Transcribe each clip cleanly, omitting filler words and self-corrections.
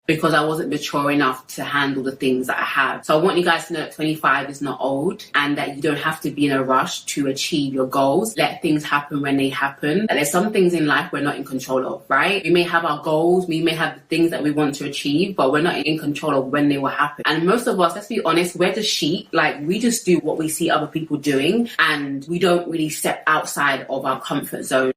because I wasn't mature enough to handle the things that I have. So I want you guys to know that 25 is not old and that you don't have to be in a rush to achieve your goals. Let things happen when they happen. And there's some things in life we're not in control of, right? We may have our goals, we may have the things that we want to achieve, but we're not in control of when they will happen. And most of us, let's be honest, we're the sheep. Like, we just do what we see other people doing and we don't really step outside of our comfort zone.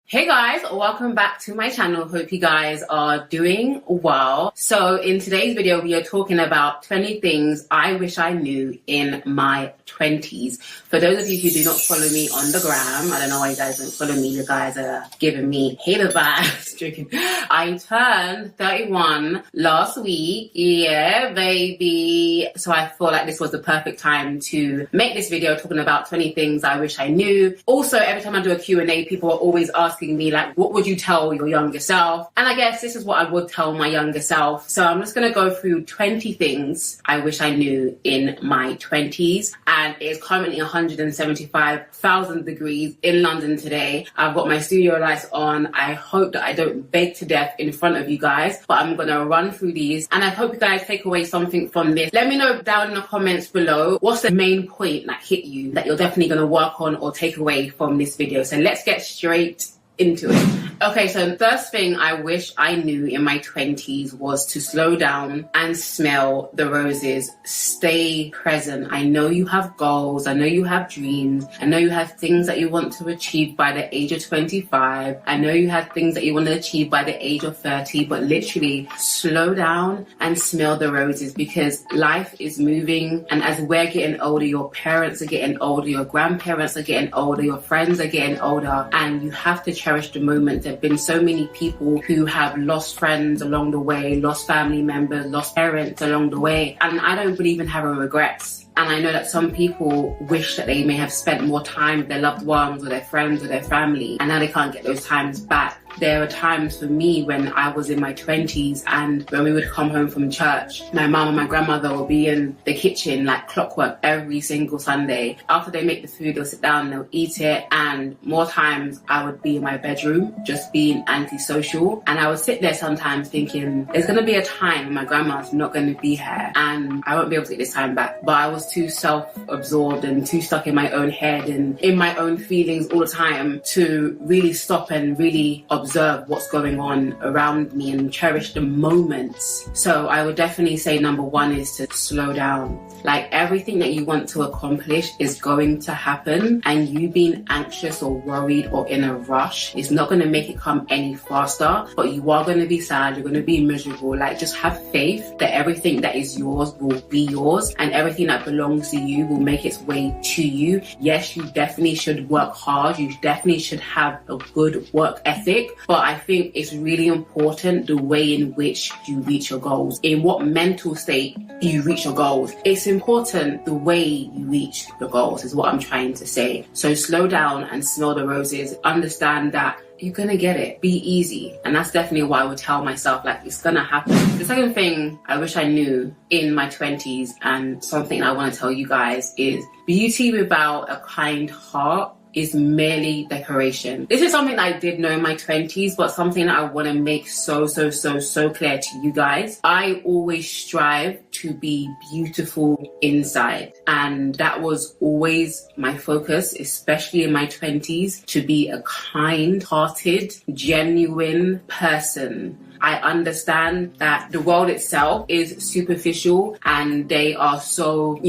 Hey guys, welcome back to my channel. Hope you guys are doing well. So in today's video, we are talking about 20 things I wish I knew in my 20s. For those of you who do not follow me on the gram, I don't know why you guys don't follow me. You guys are giving me hater vibes. Joking. I turned 31 last week. Yeah, baby. So I feel like this was the perfect time to make this video talking about 20 things I wish I knew. Also, every time I do a Q&A, people are always asking me, like, what would you tell your younger self? And I guess this is what I would tell my younger self. So I'm just going to go through 20 things I wish I knew in my 20s. And it's currently 175,000 degrees in London today. I've got my studio lights on. I hope that I don't bake to death in front of you guys, but I'm going to run through these. And I hope you guys take away something from this. Let me know down in the comments below, what's the main point that hit you that you're definitely going to work on or take away from this video. So let's get straight into it. Okay, so the first thing I wish I knew in my 20s was to slow down and smell the roses. Stay present. I know you have goals. I know you have dreams. I know you have things that you want to achieve by the age of 25. I know you have things that you want to achieve by the age of 30, but literally slow down and smell the roses, because life is moving. And as we're getting older, your parents are getting older, your grandparents are getting older, your friends are getting older, and you have to cherish the moment. There have been so many people who have lost friends along the way, lost family members, lost parents along the way, and I don't believe in having regrets. And I know that some people wish that they may have spent more time with their loved ones or their friends or their family, and now they can't get those times back. There are times for me when I was in my 20s, and when we would come home from church, my mum and my grandmother would be in the kitchen like clockwork every single Sunday. After they make the food, they'll sit down and they'll eat it. And more times I would be in my bedroom, just being antisocial. And I would sit there sometimes thinking, there's going to be a time when my grandma's not going to be here and I won't be able to get this time back. But I was too self-absorbed and too stuck in my own head and in my own feelings all the time to really stop and really observe what's going on around me and cherish the moments. So I would definitely say number one is to slow down. Like, everything that you want to accomplish is going to happen, and you being anxious or worried or in a rush is not going to make it come any faster, but you are going to be sad, you're going to be miserable. Like, just have faith that everything that is yours will be yours, and everything that belongs to you will make its way to you. Yes, you definitely should work hard, you definitely should have a good work ethic, but I think it's really important the way in which you reach your goals, in what mental state you reach your goals. It's important the way you reach your goals is what I'm trying to say. So slow down and smell the roses. Understand that you're gonna get it. Be easy. And that's definitely what I would tell myself, like, it's gonna happen. The second thing I wish I knew in my 20s, and something I want to tell you guys, is beauty without a kind heart is merely decoration. This is something I did know in my 20s, but something that I want to make so clear to you guys. I always strive to be beautiful inside, and that was always my focus, especially in my 20s, to be a kind-hearted, genuine person. I understand that the world itself is superficial and they are so,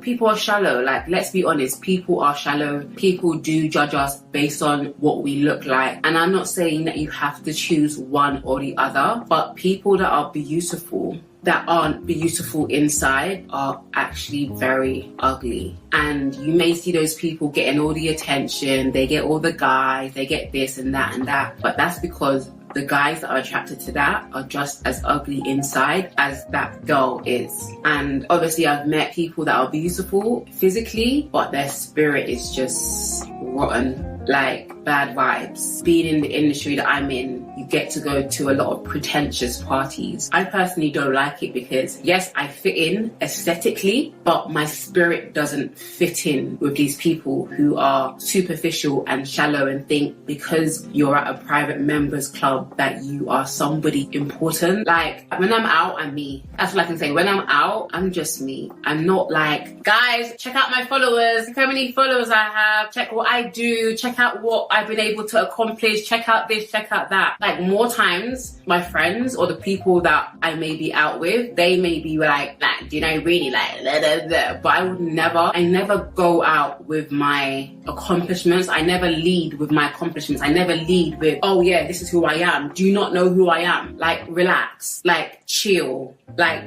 people are shallow. Like, let's be honest, people are shallow. People do judge us based on what we look like. And I'm not saying that you have to choose one or the other, but people that are beautiful, that aren't beautiful inside, are actually very ugly. And you may see those people getting all the attention, they get all the guys, they get this and that, but that's because the guys that are attracted to that are just as ugly inside as that girl is. And obviously I've met people that are beautiful physically, but their spirit is just rotten. Like, bad vibes. Being in the industry that I'm in, you get to go to a lot of pretentious parties. I personally don't like it because, yes, I fit in aesthetically, but my spirit doesn't fit in with these people who are superficial and shallow and think because you're at a private members club that you are somebody important. Like, when I'm out, I'm me. That's what I can say. When I'm out, I'm just me. I'm not like, guys, check out my followers. Look how many followers I have. Check what I do. Check out what I've been able to accomplish. Check out this, check out that. Like, more times, my friends or the people that I may be out with, they may be like, do you know, really like, blah, blah, blah. But I never go out with my accomplishments. I never lead with my accomplishments. I never lead with, oh yeah, this is who I am. Do you not know who I am? Like, relax, like, chill, like,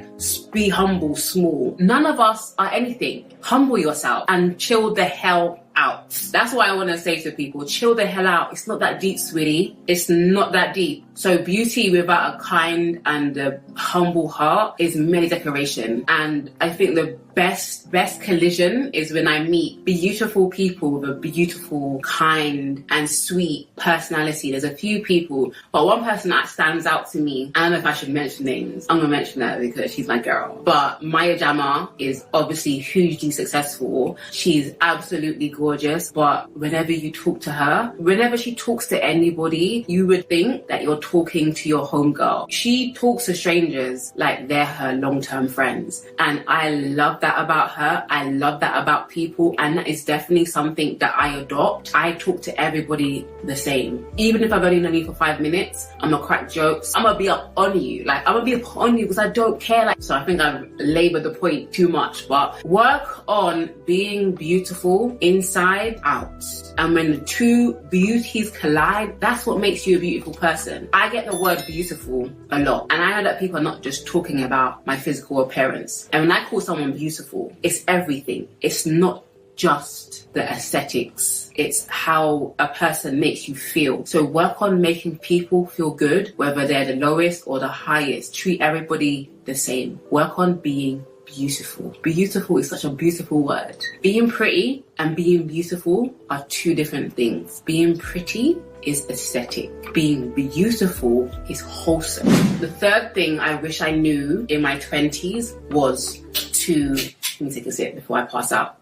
be humble, small. None of us are anything. Humble yourself and chill the hell out. That's what I want to say to people. Chill the hell out. It's not that deep, sweetie. It's not that deep. So beauty without a kind and a humble heart is merely decoration. And I think the best collision is when I meet beautiful people with a beautiful, kind and sweet personality. There's a few people, but one person that stands out to me, I don't know if I should mention names. I'm gonna mention her because she's my girl. But Maya Jama is obviously hugely successful. She's absolutely gorgeous, but whenever you talk to her, whenever she talks to anybody, you would think that you're talking to your homegirl. She talks to strangers like they're her long-term friends. And I love that about her. I love that about people. And that is definitely something that I adopt. I talk to everybody the same. Even if I've only known you for 5 minutes, I'm gonna crack jokes. I'm gonna be up on you. Like, I'm gonna be up on you because I don't care. Like, so I think I've labored the point too much, but work on being beautiful inside out. And when the two beauties collide, that's what makes you a beautiful person. I get the word beautiful a lot. And I know that people are not just talking about my physical appearance. And when I call someone beautiful, it's everything. It's not just the aesthetics. It's how a person makes you feel. So work on making people feel good, whether they're the lowest or the highest. Treat everybody the same. Work on being beautiful. Beautiful is such a beautiful word. Being pretty and being beautiful are two different things. Being pretty is aesthetic. Being beautiful is wholesome. The third thing I wish I knew in my 20s was to... Let me take a sip before I pass out.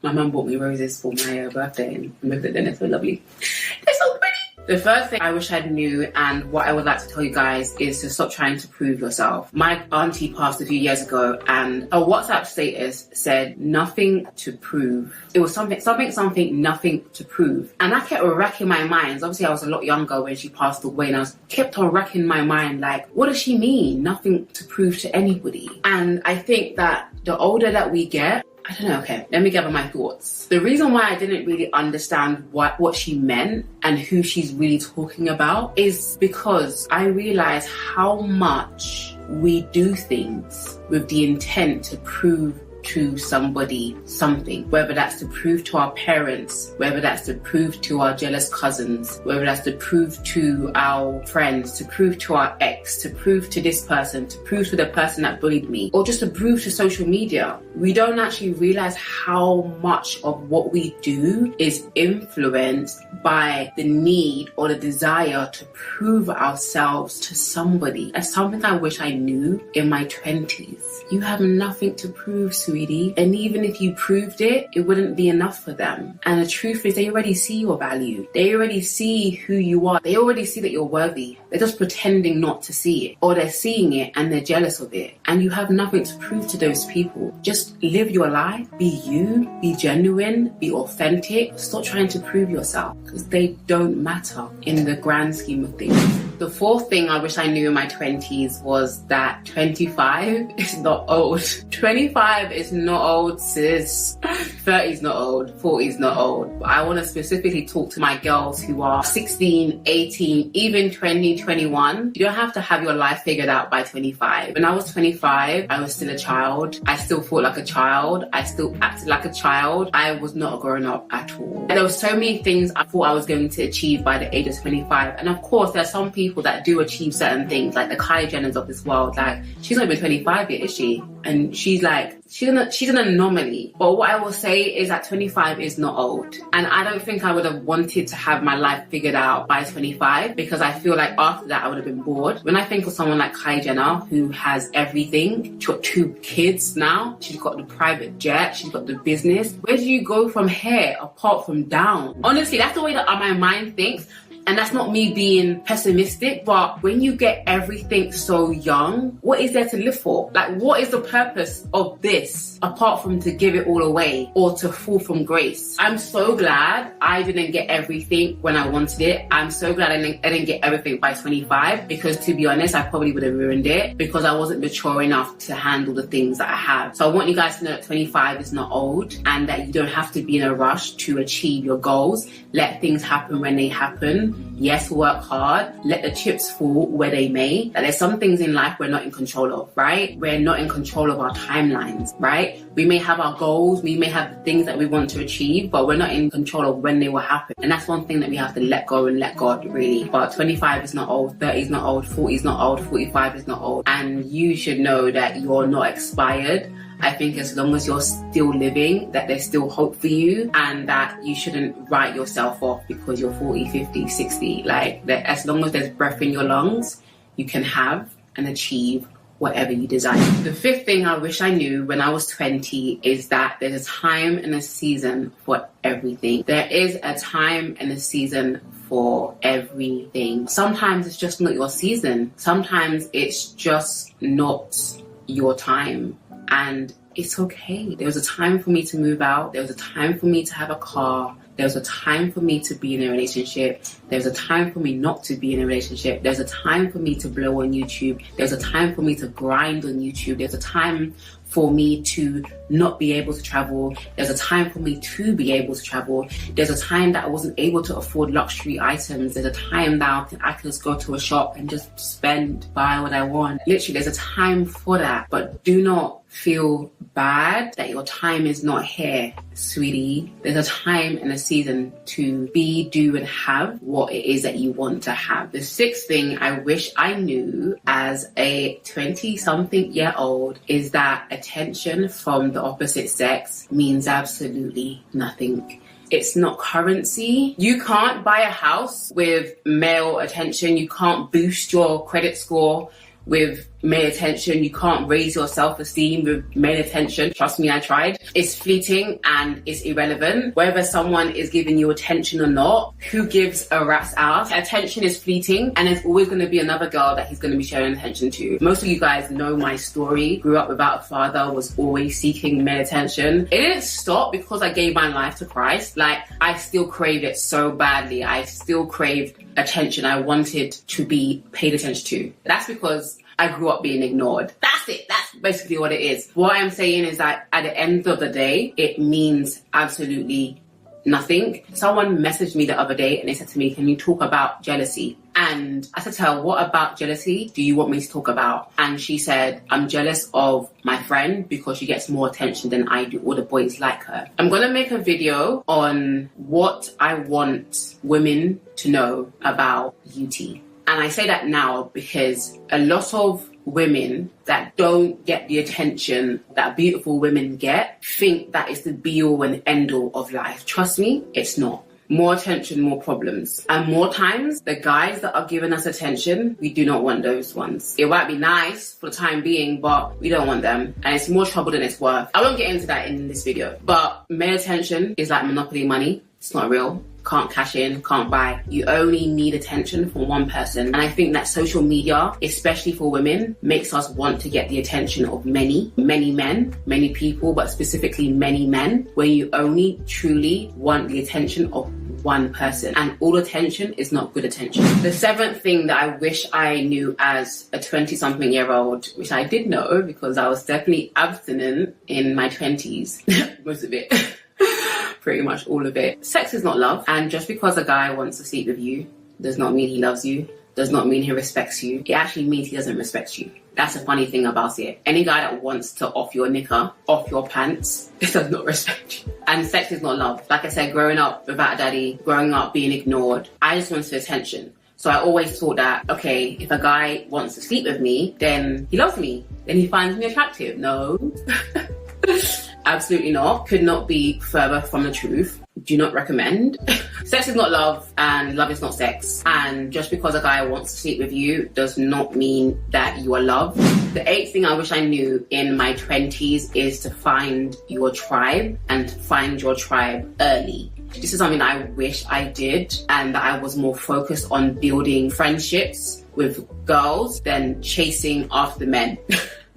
My mum bought me roses for my birthday and moved it in. It's so lovely. They're so pretty. The first thing I wish I knew and what I would like to tell you guys is to stop trying to prove yourself. My auntie passed a few years ago and a WhatsApp status said nothing to prove. It was something, nothing to prove. And I kept racking my mind. Obviously I was a lot younger when she passed away and I kept on racking my mind like, what does she mean? Nothing to prove to anybody. And I think that the older that we get, I don't know, okay, let me gather my thoughts. The reason why I didn't really understand what she meant and who she's really talking about is because I realized how much we do things with the intent to prove to somebody something, whether that's to prove to our parents, whether that's to prove to our jealous cousins, whether that's to prove to our friends, to prove to our ex, to prove to this person, to prove to the person that bullied me, or just to prove to social media. We don't actually realize how much of what we do is influenced by the need or the desire to prove ourselves to somebody. That's something I wish I knew in my 20s. You have nothing to prove, sweetie. And even if you proved it, it wouldn't be enough for them. And the truth is they already see your value. They already see who you are. They already see that you're worthy. They're just pretending not to see it. Or they're seeing it and they're jealous of it. And you have nothing to prove to those people. Just live your life. Be you. Be genuine. Be authentic. Stop trying to prove yourself. Because they don't matter in the grand scheme of things. The fourth thing I wish I knew in my 20s was that 25 is not old. 25 is not old, sis. 30 is not old. 40 is not old. But I want to specifically talk to my girls who are 16, 18, even 20, 21. You don't have to have your life figured out by 25. When I was 25, I was still a child. I still thought like a child. I still acted like a child. I was not a grown up at all. And there were so many things I thought I was going to achieve by the age of 25. And of course, there's some people people that do achieve certain things, like the Kylie Jenners of this world. Like, she's not even 25 yet, is she? And she's an anomaly. But what I will say is that 25 is not old. And I don't think I would have wanted to have my life figured out by 25, because I feel like after that I would have been bored. When I think of someone like Kylie Jenner, who has everything, she's got 2 kids now, she's got the private jet, she's got the business. Where do you go from here apart from down? Honestly, that's the way that my mind thinks. And that's not me being pessimistic, but when you get everything so young, what is there to live for? Like, what is the purpose of this apart from to give it all away or to fall from grace? I'm so glad I didn't get everything when I wanted it. I'm so glad I didn't get everything by 25, because to be honest, I probably would have ruined it because I wasn't mature enough to handle the things that I have. So I want you guys to know that 25 is not old, and that you don't have to be in a rush to achieve your goals. Let things happen when they happen. Yes, work hard. Let the chips fall where they may. That there's some things in life we're not in control of, right? We're not in control of our timelines, right? We may have our goals, we may have the things that we want to achieve, but we're not in control of when they will happen. And that's one thing that we have to let go and let God, really. But 25 is not old, 30 is not old, 40 is not old, 45 is not old. And you should know that you're not expired. I think as long as you're still living, that there's still hope for you, and that you shouldn't write yourself off because you're 40, 50, 60. Like, that as long as there's breath in your lungs, you can have and achieve whatever you desire. The 5th thing I wish I knew when I was 20 is that there's a time and a season for everything. There is a time and a season for everything. Sometimes it's just not your season. Sometimes it's just not your time. And it's okay. There was a time for me to move out. There was a time for me to have a car. There was a time for me to be in a relationship. There was a time for me not to be in a relationship. There's a time for me to blow on YouTube. There's a time for me to grind on YouTube. There's a time for me to not be able to travel. There's a time for me to be able to travel. There's a time that I wasn't able to afford luxury items. There's a time that I can just go to a shop and just buy what I want. Literally, there's a time for that. But do not feel bad that your time is not here, sweetie. There's a time and a season to be, do, and have what it is that you want to have. The 6th thing I wish I knew as a 20-something-year-old is that attention from the opposite sex means absolutely nothing. It's not currency. You can't buy a house with male attention. You can't boost your credit score with male attention. You can't raise your self-esteem with male attention. Trust me, I tried. It's fleeting and it's irrelevant. Whether someone is giving you attention or not, who gives a rat's ass? Attention is fleeting, and there's always going to be another girl that he's going to be showing attention to. Most of you guys know my story. Grew up without a father, was always seeking male attention. It didn't stop because I gave my life to Christ. Like, I still crave it so badly. I still crave attention. I wanted to be paid attention to. That's because I grew up being ignored. That's it. That's basically what it is. What I'm saying is that at the end of the day, it means absolutely nothing. Someone messaged me the other day and they said to me, can you talk about jealousy? And I said to her, what about jealousy do you want me to talk about? And she said, I'm jealous of my friend because she gets more attention than I do. All the boys like her. I'm going to make a video on what I want women to know about beauty. And I say that now because a lot of women that don't get the attention that beautiful women get think that it's the be-all and end-all of life. Trust me, it's not. More attention, more problems. And more times, the guys that are giving us attention, we do not want those ones. It might be nice for the time being, but we don't want them. And it's more trouble than it's worth. I won't get into that in this video. But male attention is like Monopoly money. It's not real. Can't cash in, can't buy. You only need attention from one person. And I think that social media, especially for women, makes us want to get the attention of many men, many people, but specifically many men, when you only truly want the attention of one person. And all attention is not good attention. The 7th thing that I wish I knew as a 20-something-year-old, which I did know because I was definitely abstinent in my 20s, most of it. Pretty much all of it. Sex is not love, and just because a guy wants to sleep with you does not mean he loves you, does not mean he respects you. It actually means he doesn't respect you. That's a funny thing about it. Any guy that wants to off your knicker, off your pants, does not respect you. And sex is not love. Like I said, growing up without a daddy, growing up being ignored, I just wanted attention. So I always thought that, okay, if a guy wants to sleep with me, then he loves me. Then he finds me attractive. No. Absolutely not. Could not be further from the truth. Do not recommend. Sex is not love and love is not sex. And just because a guy wants to sleep with you does not mean that you are loved. The 8th thing I wish I knew in my 20s is to find your tribe and find your tribe early. This is something that I wish I did, and that I was more focused on building friendships with girls than chasing after men.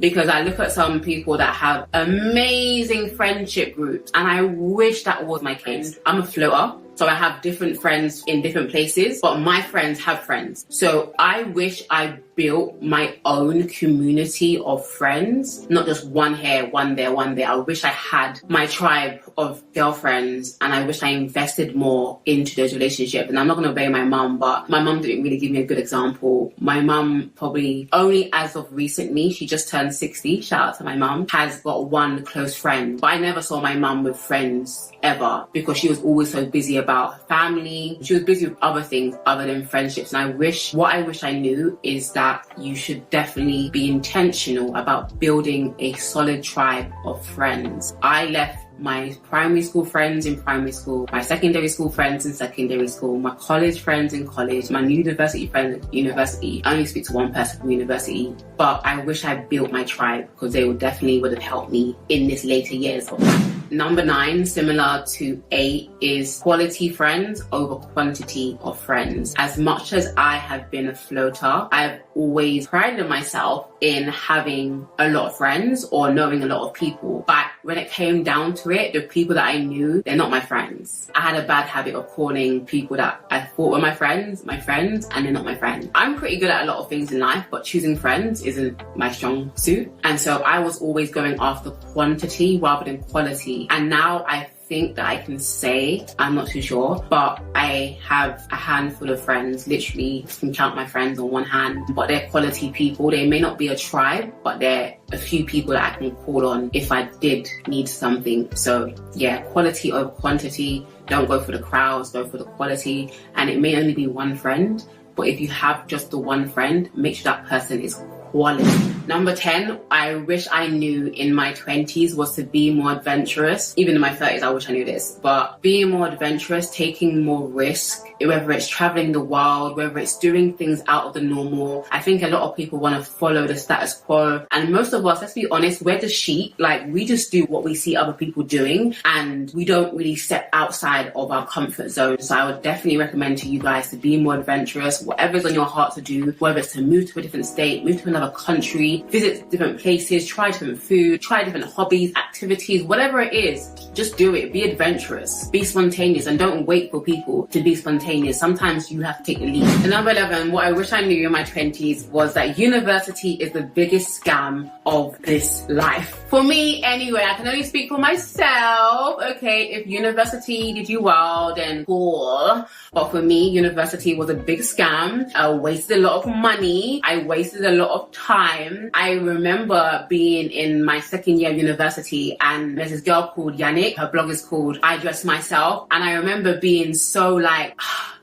Because I look at some people that have amazing friendship groups, and I wish that was my case. I'm a floater, so I have different friends in different places, but my friends have friends. So I wish I built my own community of friends, not just one here, one there, one there. I wish I had my tribe of girlfriends, and I wish I invested more into those relationships. And I'm not going to obey my mum, but my mum didn't really give me a good example. My mum probably only as of recently, she just turned 60, shout out to my mum, has got one close friend. But I never saw my mum with friends ever, because she was always so busy about her family. She was busy with other things other than friendships. And what I wish I knew is that you should definitely be intentional about building a solid tribe of friends. I left my primary school friends in primary school, my secondary school friends in secondary school, my college friends in college, my university friends at university. I only speak to one person from university, but I wish I built my tribe, because they would have helped me in this later years of life. Number 9, similar to 8, is quality friends over quantity of friends. As much as I have been a floater, I've always prided myself in having a lot of friends or knowing a lot of people. But when it came down to it, the people that I knew, they're not my friends. I had a bad habit of calling people that I thought were my friends, and they're not my friends. I'm pretty good at a lot of things in life, but choosing friends isn't my strong suit. And so I was always going after quantity rather than quality. And now I think that I can say, I'm not too sure, but I have a handful of friends. Literally, I can count my friends on one hand, but they're quality people. They may not be a tribe, but they're a few people that I can call on if I did need something. So yeah, quality over quantity. Don't go for the crowds, go for the quality. And it may only be one friend, but if you have just the one friend, make sure that person is quality. Number 10, I wish I knew in my 20s was to be more adventurous. Even in my 30s, I wish I knew this. But being more adventurous, taking more risk, whether it's traveling the world, whether it's doing things out of the normal. I think a lot of people want to follow the status quo. And most of us, let's be honest, we're the sheep. Like, we just do what we see other people doing, and we don't really step outside of our comfort zone. So I would definitely recommend to you guys to be more adventurous. Whatever's on your heart to do, whether it's to move to a different state, move to another country, visit different places, try different food, try different hobbies, activities, whatever it is, just do it. Be adventurous, be spontaneous, and don't wait for people to be spontaneous. Sometimes you have to take the lead. And number 11, what I wish I knew in my 20s was that university is the biggest scam of this life. For me, anyway, I can only speak for myself. Okay, if university did you well, then cool. But for me, university was a big scam. I wasted a lot of money. I wasted a lot of time. I remember being in my second year of university, and there's this girl called Yannick. Her blog is called I Dress Myself. And I remember being so like,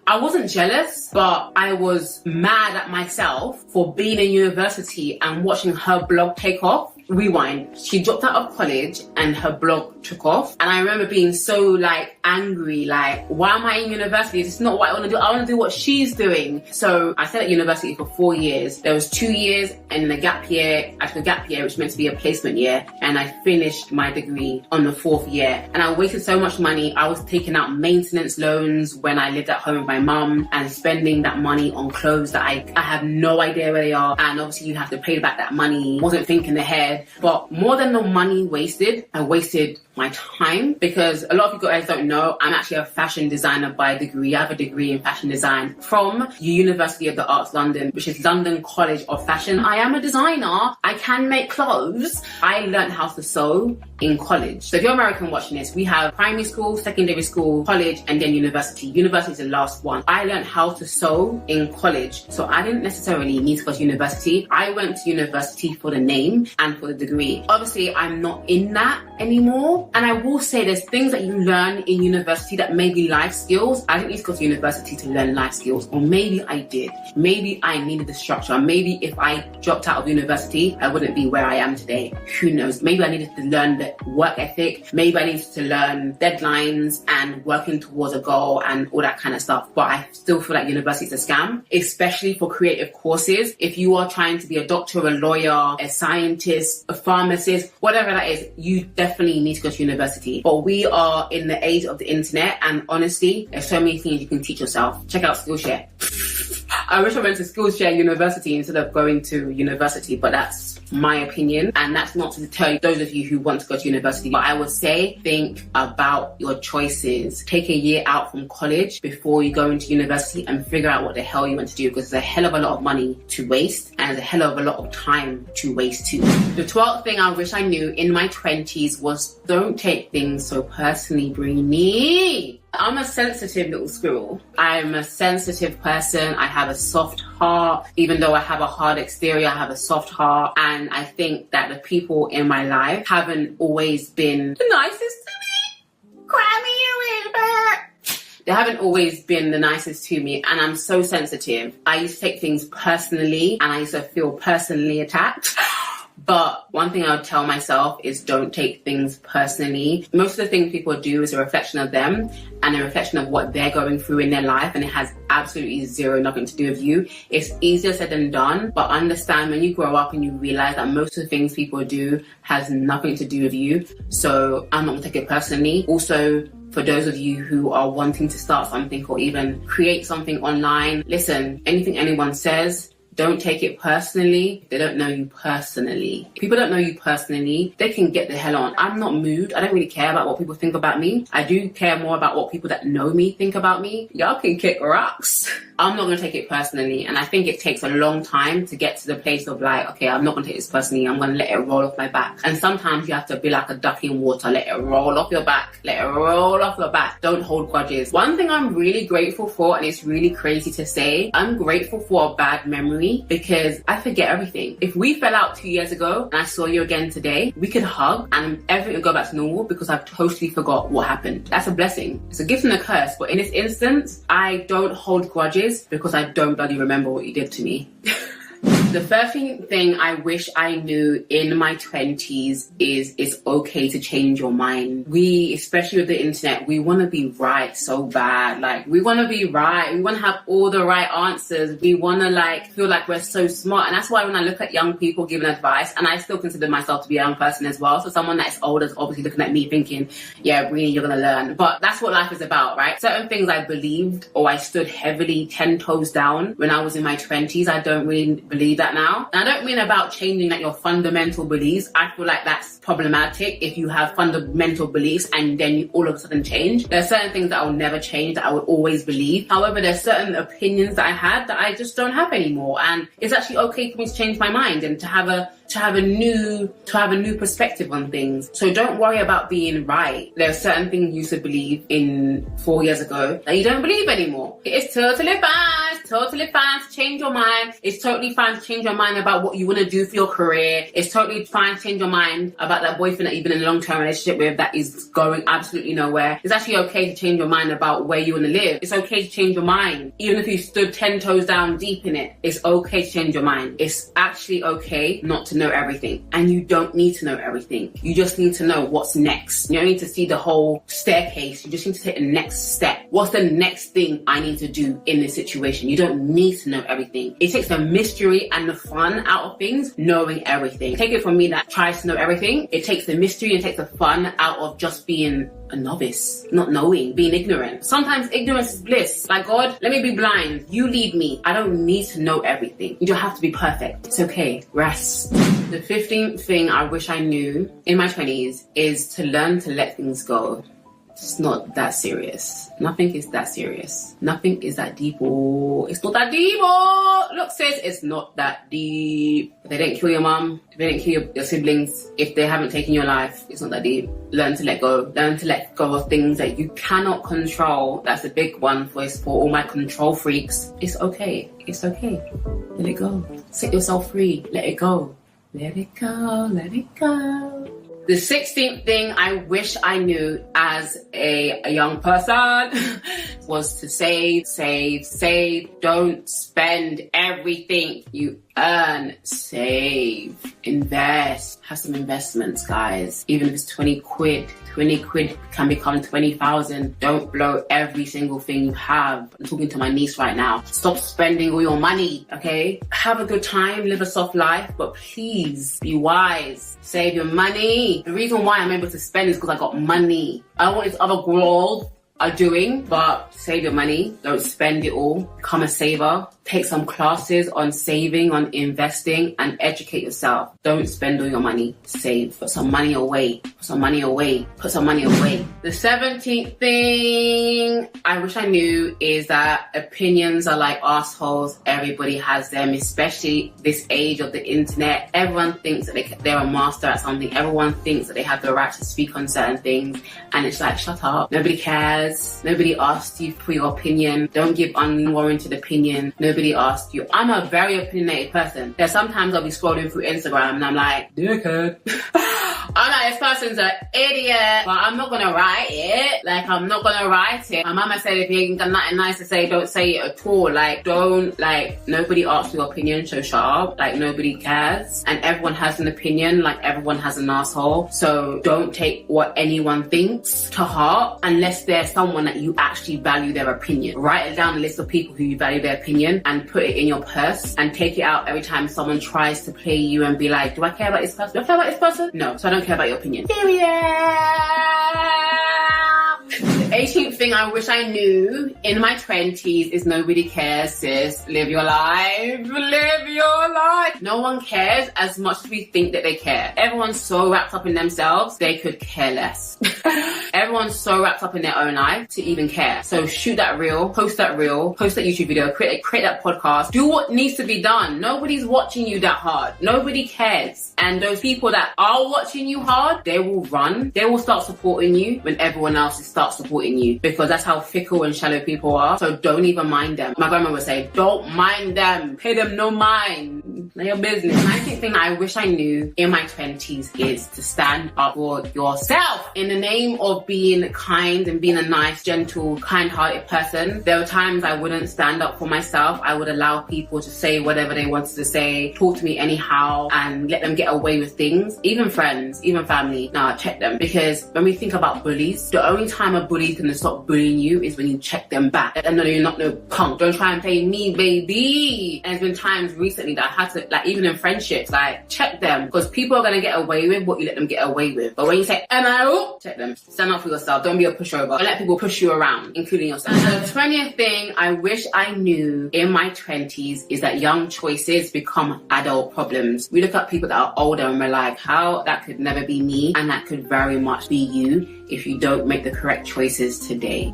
I wasn't jealous, but I was mad at myself for being in university and watching her blog take off. Rewind. She dropped out of college and her blog took off. And I remember being so like angry, like, why am I in university? This is not what I want to do. I want to do what she's doing. So I stayed at university for 4 years. There was 2 years and then a gap year. I took a gap year, which meant to be a placement year. And I finished my degree on the 4th year. And I wasted so much money. I was taking out maintenance loans when I lived at home with my mum and spending that money on clothes that I have no idea where they are. And obviously you have to pay back that money. Wasn't thinking ahead. But more than the money wasted, I wasted my time, because a lot of you guys don't know, I'm actually a fashion designer by degree. I have a degree in fashion design from University of the Arts London, which is London College of Fashion. I am a designer. I can make clothes. I learned how to sew in college. So if you're American watching this, we have primary school, secondary school, college, and then university. University is the last one. I learned how to sew in college. So I didn't necessarily need to go to university. I went to university for the name and for the degree. Obviously, I'm not in that anymore. school. And I will say there's things that you learn in university that may be life skills. I didn't need to go to university to learn life skills, or maybe I did. Maybe I needed the structure. Maybe if I dropped out of university, I wouldn't be where I am today. Who knows? Maybe I needed to learn the work ethic. Maybe I needed to learn deadlines and working towards a goal and all that kind of stuff. But I still feel like university is a scam, especially for creative courses. If you are trying to be a doctor, a lawyer, a scientist, a pharmacist, whatever that is, you definitely need to go to university. But we are in the age of the internet, and honestly, there's so many things you can teach yourself. Check out Skillshare. I wish I went to Skillshare University instead of going to university, but that's my opinion, and that's not to deter those of you who want to go to university. But I would say, think about your choices. Take a year out from college before you go into university and figure out what the hell you want to do, because there's a hell of a lot of money to waste and there's a hell of a lot of time to waste too. The 12th thing I wish I knew in my 20s was, don't take things so personally, Brini. I'm a sensitive little squirrel. I'm a sensitive person. I have a soft heart. Even though I have a hard exterior, I have a soft heart. And I think that the people in my life haven't always been the nicest to me. Cry me a river. They haven't always been the nicest to me, and I'm so sensitive. I used to take things personally, and I used to feel personally attacked. But one thing I would tell myself is, don't take things personally. Most of the things people do is a reflection of them and a reflection of what they're going through in their life, and it has absolutely nothing to do with you. It's easier said than done, but understand when you grow up and you realize that most of the things people do has nothing to do with you. So I'm not going to take it personally. Also, for those of you who are wanting to start something or even create something online, listen, anything anyone says, don't take it personally. They don't know you personally. People don't know you personally. They can get the hell on. I'm not moved. I don't really care about what people think about me. I do care more about what people that know me think about me. Y'all can kick rocks. I'm not going to take it personally. And I think it takes a long time to get to the place of like, okay, I'm not going to take this personally. I'm going to let it roll off my back. And sometimes you have to be like a duck in water. Let it roll off your back. Let it roll off your back. Don't hold grudges. One thing I'm really grateful for, and it's really crazy to say, I'm grateful for a bad memory, because I forget everything. If we fell out 2 years ago and I saw you again today, we could hug and everything would go back to normal because I've totally forgot what happened. That's a blessing. It's a gift and a curse. But in this instance, I don't hold grudges because I don't bloody remember what you did to me. The first thing I wish I knew in my 20s is it's okay to change your mind. We, especially with the internet, we want to be right so bad. Like, we want to be right. We want to have all the right answers. We want to like feel like we're so smart. And that's why when I look at young people giving advice, and I still consider myself to be a young person as well. So someone that's older is obviously looking at me thinking, yeah, Brini, you're going to learn. But that's what life is about, right? Certain things I believed or I stood heavily 10 toes down when I was in my 20s. I don't really believe that now. And I don't mean about changing like your fundamental beliefs. I feel like that's problematic if you have fundamental beliefs and then you all of a sudden change. There are certain things that I will never change, that I would always believe. However, there's certain opinions that I had that I just don't have anymore. And it's actually okay for me to change my mind and to have a new perspective on things. So don't worry about being right. There are certain things you used to believe in 4 years ago that you don't believe anymore. It's totally fine. It's totally fine to change your mind. It's totally fine to change your mind about what you want to do for your career. It's totally fine to change your mind about that boyfriend that you've been in a long-term relationship with that is going absolutely nowhere. It's actually okay to change your mind about where you want to live. It's okay to change your mind. Even if you stood 10 toes down deep in it, it's okay to change your mind. It's actually okay not to know everything, and you don't need to know everything. You just need to know what's next. You don't need to see the whole staircase. You just need to take the next step. What's the next thing I need to do in this situation? You don't need to know everything. It takes the mystery and the fun out of things, knowing everything. Take it from me that tries to know everything. It takes the mystery and takes the fun out of just being a novice, not knowing, being ignorant. Sometimes ignorance is bliss. Like, God, let me be blind. You lead me. I don't need to know everything. You don't have to be perfect. It's okay. Rest. The 15th thing I wish I knew in my 20s is to learn to let things go. It's not that serious. Nothing is that serious. Nothing is that deep. Oh, it's not that deep. Oh, look, sis, it's not that deep. If they didn't kill your mum, if they didn't kill your siblings, if they haven't taken your life, it's not that deep. Learn to let go. Learn to let go of things that you cannot control. That's a big one for all my control freaks. It's okay. It's okay. Let it go. Set yourself free. Let it go. Let it go. Let it go. The 16th thing I wish I knew as a young person was to save. Don't spend everything you earn. Save, invest, have some investments, guys. Even if it's 20 quid can become 20,000. Don't blow every single thing you have. I'm talking to my niece right now. Stop spending all your money, okay? Have a good time, live a soft life, but please be wise. Save your money. The reason why I'm able to spend is because I got money. I don't want this other girl are doing, but save your money. Don't spend it all. Become a saver. Take some classes on saving, on investing, and educate yourself. Don't spend all your money. Save. Put some money away. Put some money away. Put some money away. The 17th thing I wish I knew is that opinions are like assholes. Everybody has them, especially this age of the internet. Everyone thinks that they're a master at something. Everyone thinks that they have the right to speak on certain things. And it's like, shut up. Nobody cares. Nobody asked you for your opinion. Don't give unwarranted opinion. Nobody asked you. I'm a very opinionated person. There's sometimes I'll be scrolling through Instagram and I'm like, dickhead. I'm like, this person's an idiot, but I'm not gonna write it. Like, I'm not gonna write it. My mama said if you ain't got nothing nice to say, don't say it at all. Like, don't, like, nobody asks your opinion, so shut up. Like, nobody cares. And everyone has an opinion, like everyone has an asshole. So don't take what anyone thinks to heart unless there's someone that you actually value their opinion. Write it down a list of people who you value their opinion and put it in your purse and take it out every time someone tries to play you and be like, do I care about this person? Do I care about this person? No. So I don't care about your opinion. Period. The 18th thing I wish I knew in my 20s is nobody cares, sis. Live your life. Live your life. No one cares as much as we think that they care. Everyone's so wrapped up in themselves, they could care less. Everyone's so wrapped up in their own life to even care. So shoot that reel, post that YouTube video, create that podcast. Do what needs to be done. Nobody's watching you that hard. Nobody cares. And those people that are watching you hard, they will run. They will start supporting you when everyone else starts supporting you, because that's how fickle and shallow people are. So don't even mind them. My grandma would say, don't mind them. Pay them no mind. Know your business. The 19th thing I wish I knew in my 20s is to stand up for yourself. In the name of being kind and being a nice, gentle, kind-hearted person, there were times I wouldn't stand up for myself. I would allow people to say whatever they wanted to say, talk to me anyhow, and let them get away with things. Even friends, even family. Nah, check them. Because when we think about bullies, the only time a bully can stop bullying you is when you check them back. Let them know you're not no punk. Don't try and play me, baby. And there's been times recently that I had to, like, even in friendships, like, check them. Because people are going to get away with what you let them get away with. But when you say, MO, check them. Stand up for yourself. Don't be a pushover. Don't let people push you around, including yourself. And the 20th thing I wish I knew in my 20s is that young choices become adult problems. We look at people that are older and we're like, how? That could never be me. And that could very much be you if you don't make the correct choices today.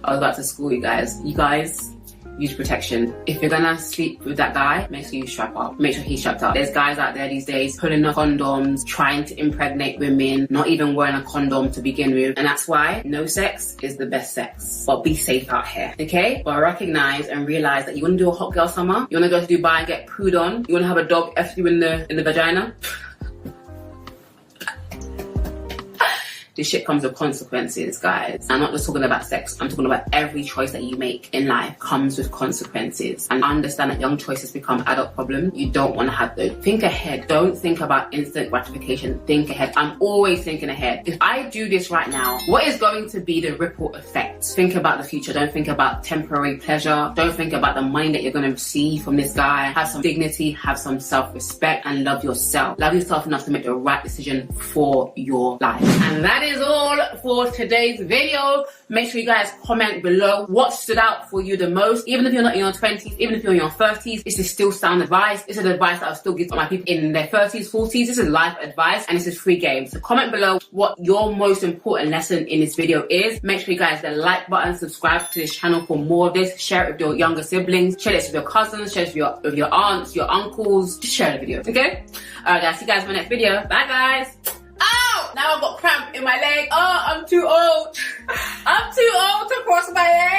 I was about to school you guys. You guys, use protection. If you're gonna sleep with that guy, make sure you strap up. Make sure he's strapped up. There's guys out there these days pulling off condoms, trying to impregnate women, not even wearing a condom to begin with. And that's why no sex is the best sex. But be safe out here, okay? But recognize and realize that you wanna do a hot girl summer, you wanna go to Dubai and get pooed on, you wanna have a dog F you in the vagina. This shit comes with consequences, guys. I'm not just talking about sex. I'm talking about every choice that you make in life comes with consequences. And understand that young choices become adult problems. You don't want to have those. Think ahead. Don't think about instant gratification. Think ahead. I'm always thinking ahead. If I do this right now, what is going to be the ripple effect? Think about the future. Don't think about temporary pleasure. Don't think about the money that you're going to receive from this guy. Have some dignity, have some self-respect, and love yourself. Love yourself enough to make the right decision for your life. And that is all for today's video. Make sure you guys comment below what stood out for you the most. Even if you're not in your 20s, even if you're in your 30s, this is still sound advice. This is advice that I'll still give to my people in their 30s, 40s. This is life advice and this is free game. So comment below what your most important lesson in this video is. Make sure you guys hit the like button, subscribe to this channel for more of this. Share it with your younger siblings. Share this with your cousins. Share this with your aunts, your uncles. Just share the video, okay? Alright guys, see you guys in my next video. Bye guys. Now I've got cramp in my leg. Oh, I'm too old. I'm too old to cross my leg.